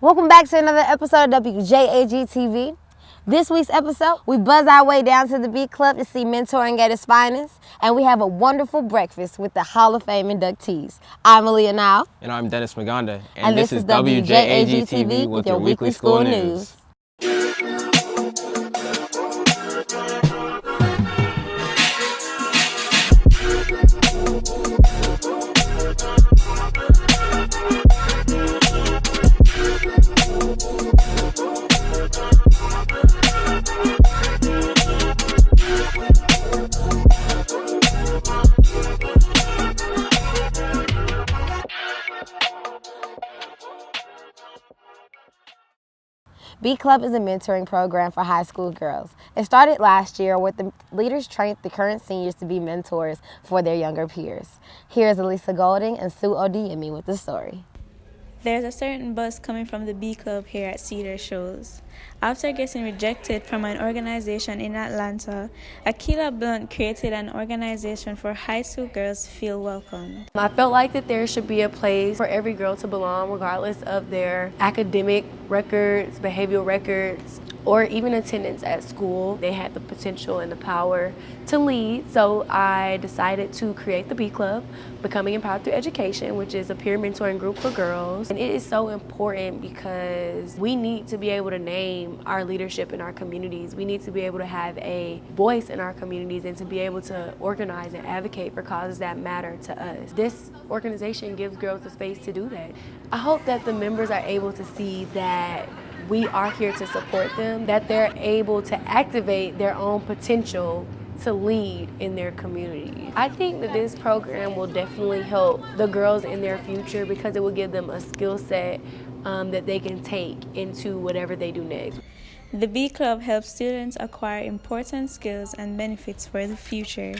Welcome back to another episode of WJAG-TV. This week's episode, we buzz our way down to the B Club to see mentoring at its finest, and we have a wonderful breakfast with the Hall of Fame inductees. I'm Aaliyah now. And I'm Dennis Maganda. And this is WJAG-TV with your weekly school news. B Club is a mentoring program for high school girls. It started last year with the leaders trained the current seniors to be mentors for their younger peers. Here's Elisa Golding and Sue Odiemi with the story. There's a certain buzz coming from the B Club here at Cedar Shoals. After getting rejected from an organization in Atlanta, Akila Blunt created an organization for high school girls to feel welcome. I felt like that there should be a place for every girl to belong, regardless of their academic records, behavioral records, or even attendance at school. They had the potential and the power to lead, so I decided to create the B Club, Becoming Empowered Through Education, which is a peer mentoring group for girls. And it is so important because we need to be able to name our leadership in our communities. We need to be able to have a voice in our communities and to be able to organize and advocate for causes that matter to us. This organization gives girls the space to do that. I hope that the members are able to see that we are here to support them, that they're able to activate their own potential to lead in their community. I think that this program will definitely help the girls in their future because it will give them a skill set that they can take into whatever they do next. The B Club helps students acquire important skills and benefits for the future.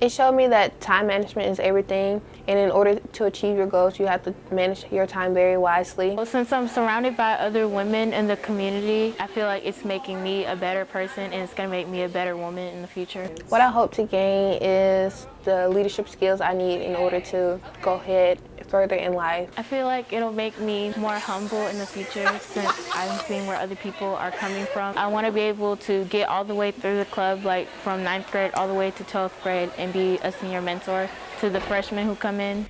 It showed me that time management is everything, and in order to achieve your goals, you have to manage your time very wisely. Well, since I'm surrounded by other women in the community, I feel like it's making me a better person and it's going to make me a better woman in the future. What I hope to gain is the leadership skills I need in order to go ahead further in life. I feel like it'll make me more humble in the future since I'm seeing where other people are coming from. I want to be able to get all the way through the club, like from 9th grade all the way to 12th grade, and be a senior mentor to the freshmen who come in.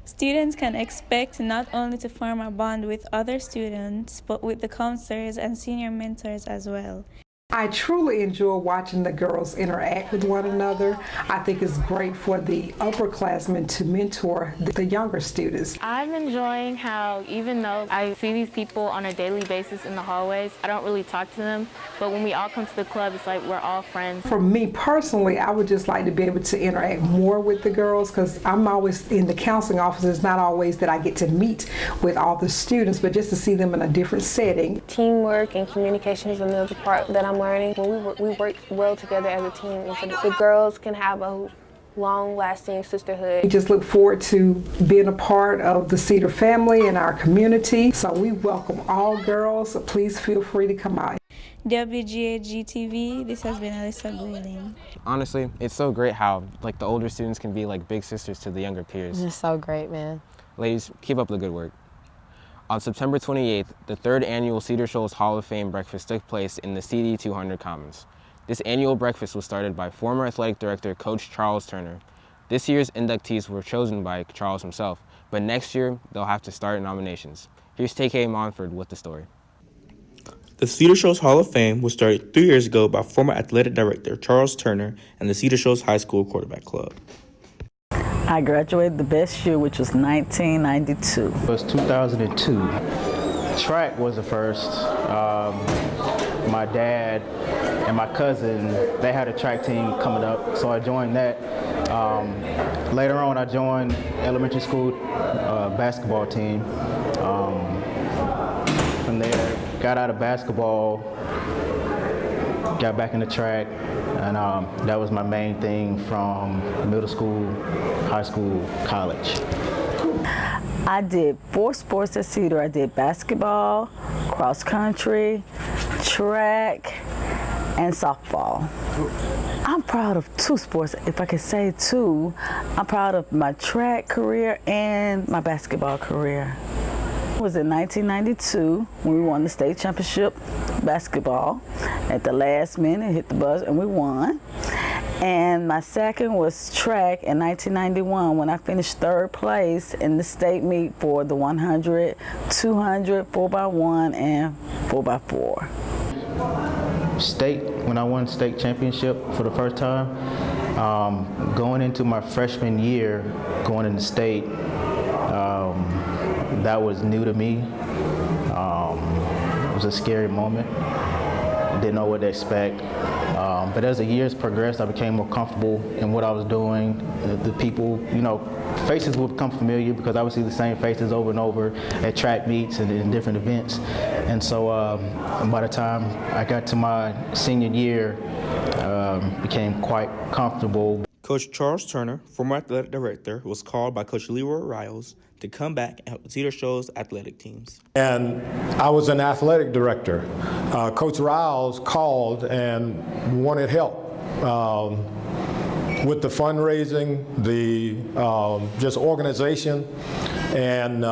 Students can expect not only to form a bond with other students, but with the counselors and senior mentors as well. I truly enjoy watching the girls interact with one another. I think it's great for the upperclassmen to mentor the younger students. I'm enjoying how even though I see these people on a daily basis in the hallways, I don't really talk to them, but when we all come to the club, it's like we're all friends. For me personally, I would just like to be able to interact more with the girls because I'm always in the counseling office. It's not always that I get to meet with all the students, but just to see them in a different setting. Teamwork and communication is another part that I'm learning. When we work well together as a team, so the girls can have a long-lasting sisterhood. We just look forward to being a part of the Cedar family and our community. So we welcome all girls. So please feel free to come out. WJAG-TV, this has been Elisa Golding. Honestly, it's so great how the older students can be like big sisters to the younger peers. It's so great, man. Ladies, keep up the good work. On September 28th, the 3rd annual Cedar Shoals Hall of Fame breakfast took place in the CD 200 Commons. This annual breakfast was started by former athletic director Coach Charles Turner. This year's inductees were chosen by Charles himself, but next year they'll have to start nominations. Here's TK Monford with the story. The Cedar Shoals Hall of Fame was started 3 years ago by former athletic director Charles Turner and the Cedar Shoals High School Quarterback Club. I graduated the best year, which was 1992. It was 2002. Track was the first. My dad and my cousin, they had a track team coming up, so I joined that. Later on, I joined elementary school basketball team. From there, got out of basketball, got back into track, and that was my main thing from middle school, high school, college. I did 4 sports at Cedar. I did basketball, cross country, track, and softball. I'm proud of 2 sports, if I could say 2. I'm proud of my track career and my basketball career. was in 1992 when we won the state championship basketball. At the last minute, hit the buzzer, and we won. And my second was track in 1991 when I finished third place in the state meet for the 100, 200, 4x1, and 4x4. State, when I won state championship for the first time, going into my freshman year, going into state, that was new to me. It was a scary moment. Didn't know what to expect. But as the years progressed, I became more comfortable in what I was doing. The people, faces would become familiar because I would see the same faces over and over at track meets and in different events. And so by the time I got to my senior year, became quite comfortable. Coach Charles Turner, former athletic director, was called by Coach Leroy Riles to come back and help Cedar Shoals athletic teams. And I was an athletic director. Coach Riles called and wanted help with the fundraising, the just organization, and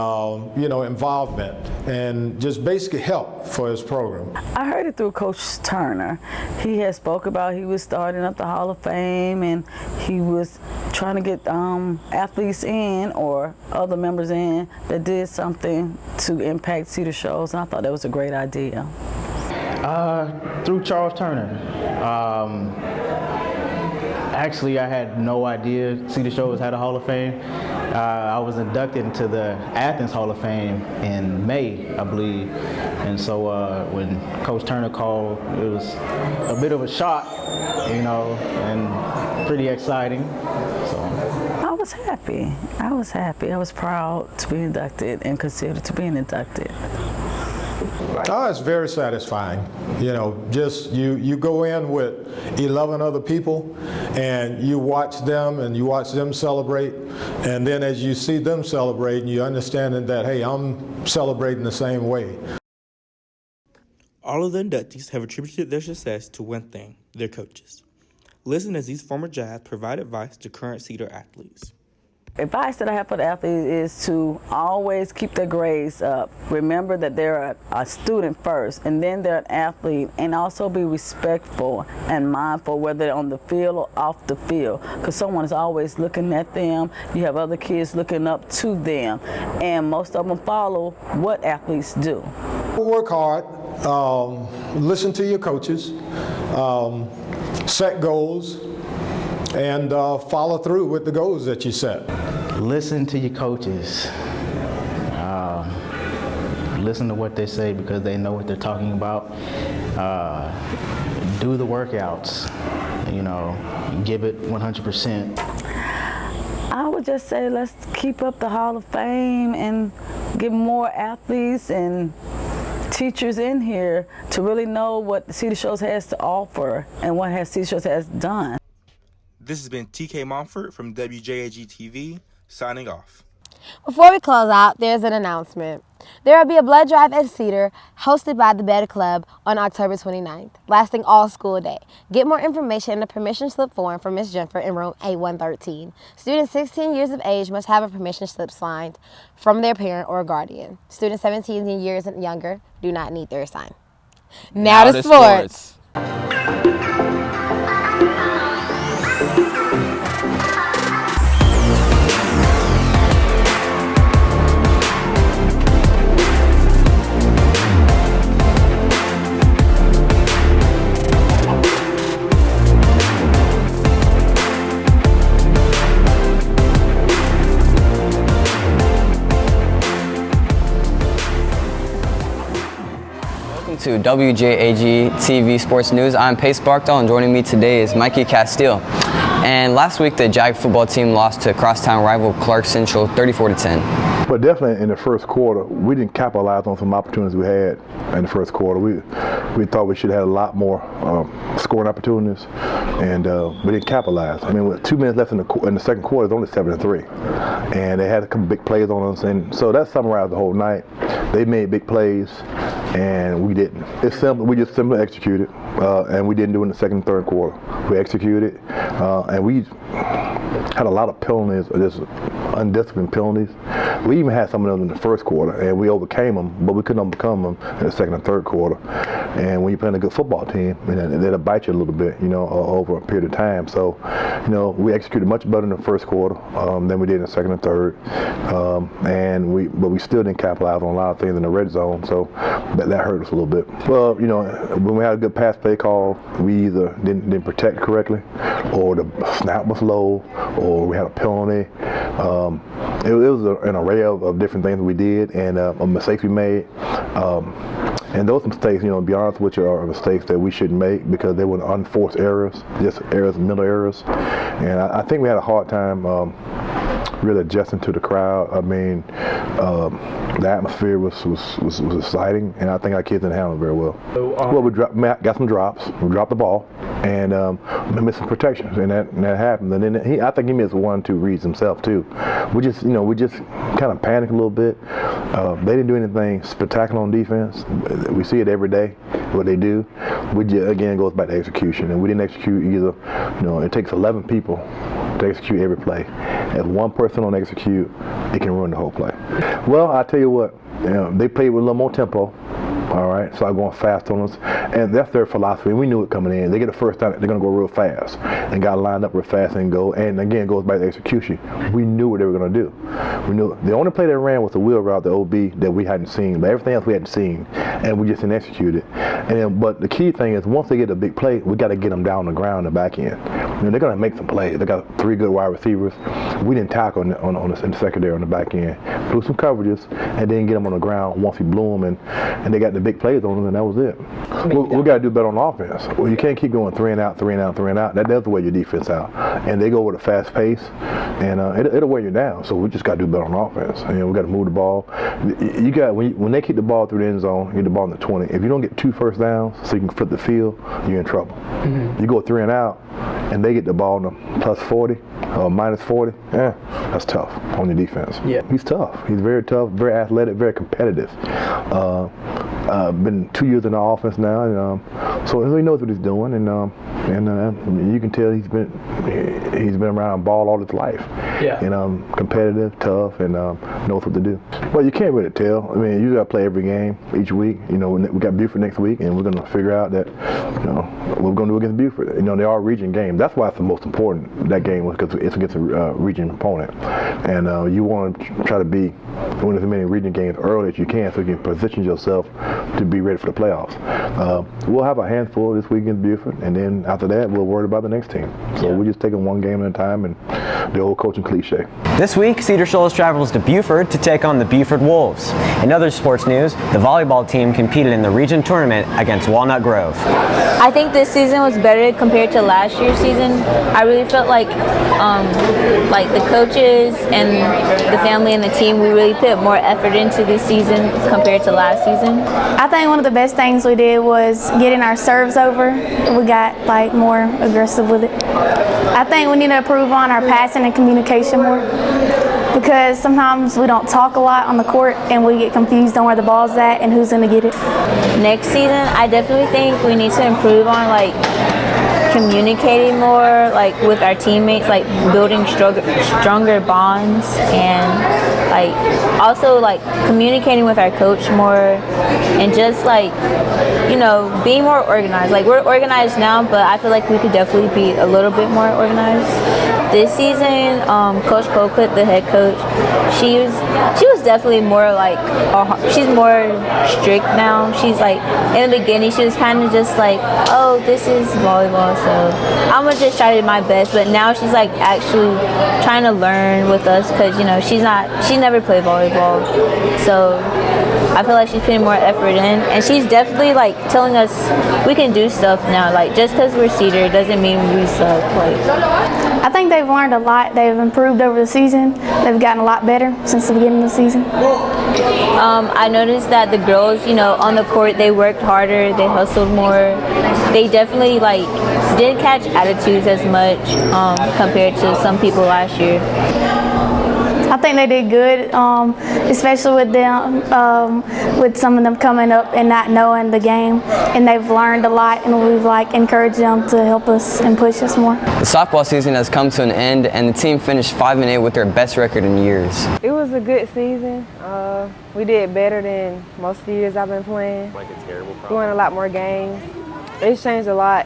involvement, and just basic help for his program. I heard it through Coach Turner. He had spoke about he was starting up the Hall of Fame, and he was trying to get athletes in or other members in that did something to impact Cedar Shoals, and I thought that was a great idea. Through Charles Turner. Actually, I had no idea Cedar Shoals had a Hall of Fame. I was inducted into the Athens Hall of Fame in May, I believe. And so when Coach Turner called, it was a bit of a shock, and pretty exciting. So I was happy. I was proud to be inducted and considered to be inducted. Oh, it's very satisfying. Just you go in with 11 other people and you watch them celebrate, and then as you see them celebrate, you understand that, hey, I'm celebrating the same way. All of the inductees have attributed their success to one thing: their coaches. Listen as these former Jazz provide advice to current Cedar athletes. Advice that I have for the athletes is to always keep their grades up. Remember that they're a student first, and then they're an athlete, and also be respectful and mindful, whether they're on the field or off the field, because someone is always looking at them. You have other kids looking up to them, and most of them follow what athletes do. Work hard, listen to your coaches, set goals, and follow through with the goals that you set. Listen to your coaches. Listen to what they say because they know what they're talking about. Do the workouts. Give it 100%. I would just say let's keep up the Hall of Fame and get more athletes and teachers in here to really know what Cedar Shoals has to offer and what Cedar Shoals has done. This has been TK Montfort from WJAG-TV, signing off. Before we close out, there's an announcement. There will be a blood drive at Cedar, hosted by the Bed Club on October 29th, lasting all school day. Get more information in the permission slip form from Ms. Jennifer in room A113. Students 16 years of age must have a permission slip signed from their parent or guardian. Students 17 years and younger do not need their sign. Now to sports. To WJAG-TV Sports News. I'm Pace Barkdahl, and joining me today is Mikey Castile. And last week, the JAG football team lost to crosstown rival Clark Central 34-10. But definitely in the first quarter, we didn't capitalize on some opportunities we had in the first quarter. We thought we should have had a lot more scoring opportunities, and we didn't capitalize. I mean, with 2 minutes left in the second quarter, it's only 7-3, and they had a couple big plays on us, and so that summarized the whole night. They made big plays, and we didn't. It's simple. We just simply executed, and we didn't do it in the second and third quarter. We executed, and we had a lot of penalties, just undisciplined penalties We even had some of them in the first quarter, and we overcame them, but we couldn't overcome them in the second and third quarter. And when you're playing a good football team, they'll bite you a little bit, over a period of time. So, we executed much better in the first quarter than we did in the second and third. But we still didn't capitalize on a lot of things in the red zone, so that hurt us a little bit. Well, when we had a good pass play call, we either didn't protect correctly, or the snap was low, or we had a penalty. It was an array of different things we did, and mistakes we made. And those mistakes, to be honest with you, are mistakes that we shouldn't make because they were unforced errors, just errors, mental errors. And I think we had a hard time really adjusting to the crowd. I mean, the atmosphere was exciting, and I think our kids didn't handle it very well. Well, we got some drops. We dropped the ball, and we missed some protections, and that happened. And then I think he missed 1 or 2 reads himself too. We just kind of panicked a little bit. They didn't do anything spectacular on defense. We see it every day, what they do. Again, it goes back to execution, and we didn't execute either. It takes 11 people to execute every play. If one person don't execute, it can ruin the whole play. Well, I tell you what, they played with a little more tempo. All right, started going fast on us, and that's their philosophy. And we knew it coming in. They get the first down, they're going to go real fast, and got lined up real fast and go. And again, it goes back to execution. We knew what they were going to do. We knew the only play they ran was the wheel route, the OB, that we hadn't seen, but everything else we hadn't seen, and we just didn't execute it. But the key thing is, once they get a big play, we got to get them down on the ground in the back end. They're going to make some plays. They got 3 good wide receivers. We didn't tackle in the secondary on the back end. Blew some coverages, and then get them on the ground once we blew them, and they got the big plays on them, and that was it. We got to do better on offense. Well, you can't keep going 3 and out, 3 and out, 3 and out. That does wear your defense out, and they go with a fast pace, and it'll wear you down. So we just got to do better on offense. We got to move the ball. You got when they kick the ball through the end zone, you get the ball in the 20. If you don't get 2 first downs, so you can flip the field, you're in trouble. You go 3 and out, and they get the ball in the plus 40 or minus 40. That's tough on your defense. Yeah, he's tough. He's very tough, very athletic, very competitive. Been 2 years in the offense now, and so he knows what he's doing, and you can tell he's been around ball all his life. Yeah. Competitive, tough, and knows what to do. Well, you can't really tell. I mean, you got to play every game each week. We got Buford next week, and we're going to figure out that what we're going to do against Buford. They are region games. That's why it's the most important. That game was because it's against a region opponent, and you want to try to win as many region games early as you can, so you can position yourself to be ready for the playoffs. We'll have a handful this week against Buford, and then after that, we'll worry about the next team. So we're just taking one game at a time, and the old coaching cliche. This week, Cedar Shoals travels to Buford to take on the Buford Wolves. In other sports news, the volleyball team competed in the region tournament against Walnut Grove. I think this season was better compared to last year's season. I really felt like the coaches and the family and the team, we really put more effort into this season compared to last season. I think one of the best things we did was getting our serves over. We got more aggressive with it. I think we need to improve on our passing and communication more, because sometimes we don't talk a lot on the court and we get confused on where the ball's at and who's going to get it. Next season, I definitely think we need to improve on communicating more with our teammates, building stronger bonds, and also communicating with our coach more, and just being more organized. We're organized now, but I feel like we could definitely be a little bit more organized. This season, Coach Colquitt, the head coach, she was definitely more she's more strict now. She's in the beginning she was kind of just oh, this is volleyball, so I'm gonna just try to do my best. But now she's actually trying to learn with us, because she never played volleyball, so I feel like she's putting more effort in, and she's definitely telling us we can do stuff now. Just because we're Cedar doesn't mean we suck. I think they've learned a lot. They've improved over the season. They've gotten a lot better since the beginning of the season. I noticed that the girls, on the court, they worked harder, they hustled more. They definitely didn't catch attitudes as much compared to some people last year. I think they did good, especially with them, with some of them coming up and not knowing the game, and they've learned a lot, and we've encouraged them to help us and push us more. The softball season has come to an end, and the team finished 5-8 with their best record in years. It was a good season. We did better than most of the years I've been playing. Like a terrible problem. We won a lot more games. It's changed a lot.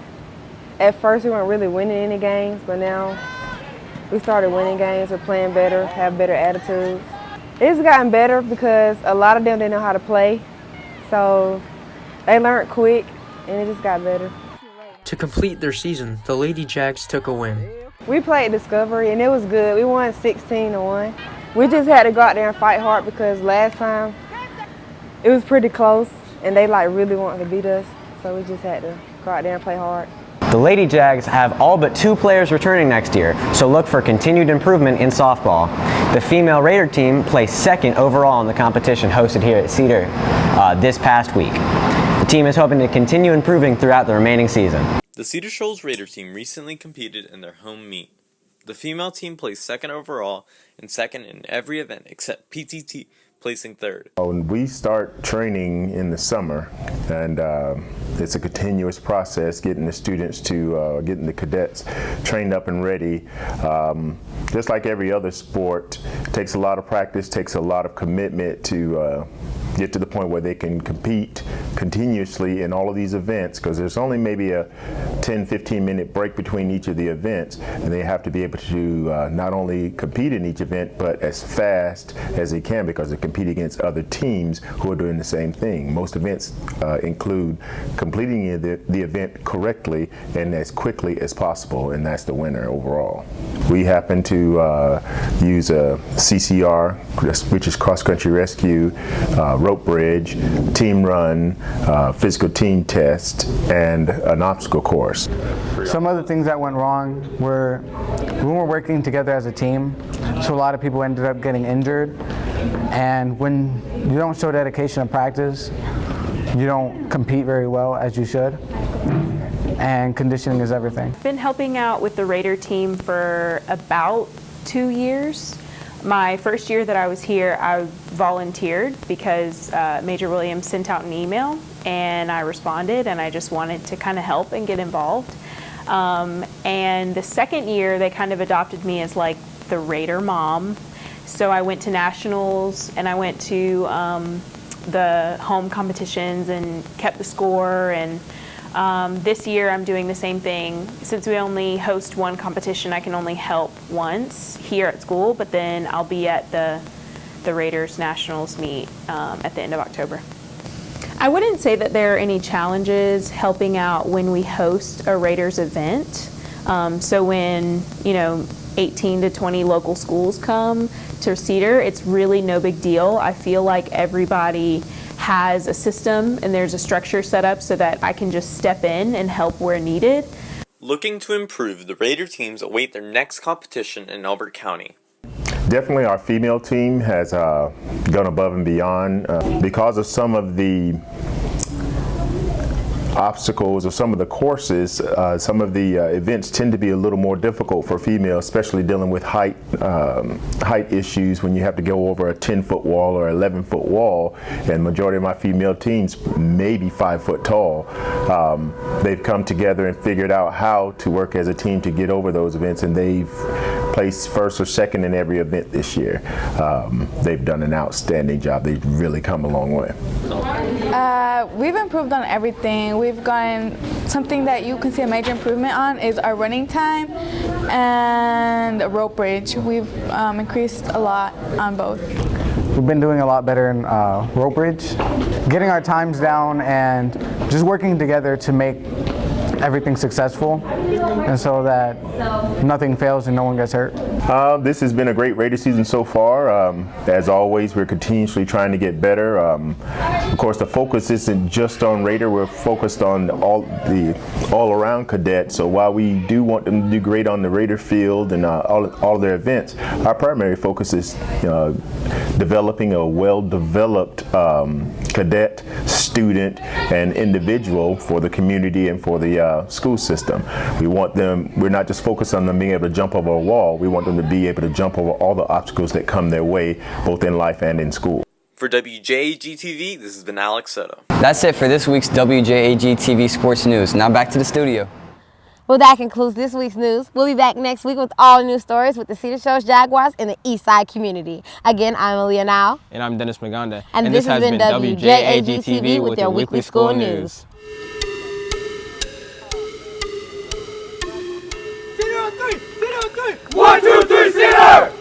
At first, we weren't really winning any games, but now we started winning games. We're playing better, have better attitudes. It's gotten better because a lot of them didn't know how to play, so they learned quick, and it just got better. To complete their season, the Lady Jags took a win. We played Discovery, and it was good. We won 16-1. We just had to go out there and fight hard because last time it was pretty close, and they really wanted to beat us, so we just had to go out there and play hard. The Lady Jags have all but 2 players returning next year, so look for continued improvement in softball. The female Raider team placed 2nd overall in the competition hosted here at Cedar this past week. The team is hoping to continue improving throughout the remaining season. The Cedar Shoals Raider team recently competed in their home meet. The female team placed 2nd overall and 2nd in every event except PTT, placing 3rd. We start training in the summer, and it's a continuous process getting the students to, getting the cadets trained up and ready. Just like every other sport, it takes a lot of practice, takes a lot of commitment to get to the point where they can compete continuously in all of these events, because there's only maybe a 10-15 minute break between each of the events, and they have to be able to not only compete in each event but as fast as they can, because they compete against other teams who are doing the same thing. Most events include completing the event correctly and as quickly as possible, and that's the winner overall. We happen to use a CCR, which is cross-country rescue, rope bridge, team run, physical team test, and an obstacle course. Some other things that went wrong were we weren't working together as a team, so a lot of people ended up getting injured. And when you don't show dedication in practice, you don't compete very well as you should. And conditioning is everything. I've been helping out with the Raider team for about 2 years. My first year that I was here, I volunteered because Major Williams sent out an email, and I responded, and I just wanted to kind of help and get involved. And the second year, they kind of adopted me as like the Raider mom. So I went to nationals, and I went to the home competitions and kept the score. And this year I'm doing the same thing. Since we only host one competition, I can only help once here at school, but then I'll be at the Raiders Nationals meet at the end of October. I wouldn't say that there are any challenges helping out when we host a Raiders event. So when, 18 to 20 local schools come to Cedar, it's really no big deal. I feel like everybody has a system and there's a structure set up so that I can just step in and help where needed. Looking to improve, the Raider teams await their next competition in Elbert County. Definitely our female team has gone above and beyond because of some of the obstacles or some of the courses. Some of the events tend to be a little more difficult for females, especially dealing with height issues when you have to go over a 10-foot wall or 11-foot wall, and majority of my female teams may be 5 foot tall. They've come together and figured out how to work as a team to get over those events, and they've placed first or second in every event this year. They've done an outstanding job. They've really come a long way. We've improved on everything. We've gotten something that you can see a major improvement on is our running time and rope bridge. We've increased a lot on both. We've been doing a lot better in rope bridge, getting our times down and just working together to make everything successful, and so that nothing fails and no one gets hurt. This has been a great Raider season so far. As always, we're continuously trying to get better. Of course, the focus isn't just on Raider. We're focused on all-around cadets. So while we do want them to do great on the Raider field and all their events, our primary focus is developing a well-developed cadet, student, and individual for the community and for the school system. We want them, we're not just focused on them being able to jump over a wall, we want them to be able to jump over all the obstacles that come their way, both in life and in school. For WJAG-TV, this has been Alex Soto. That's it for this week's WJAG-TV Sports News. Now back to the studio. Well, that concludes this week's news. We'll be back next week with all new stories with the Cedar Shoals Jaguars in the East Side community. Again, I'm Aaliyah Nowell. And I'm Dennis Maganda. And this has been WJAG-TV with your weekly school news. Cedar on 3! Cedar on 3! 1, 2, 3, Cedar!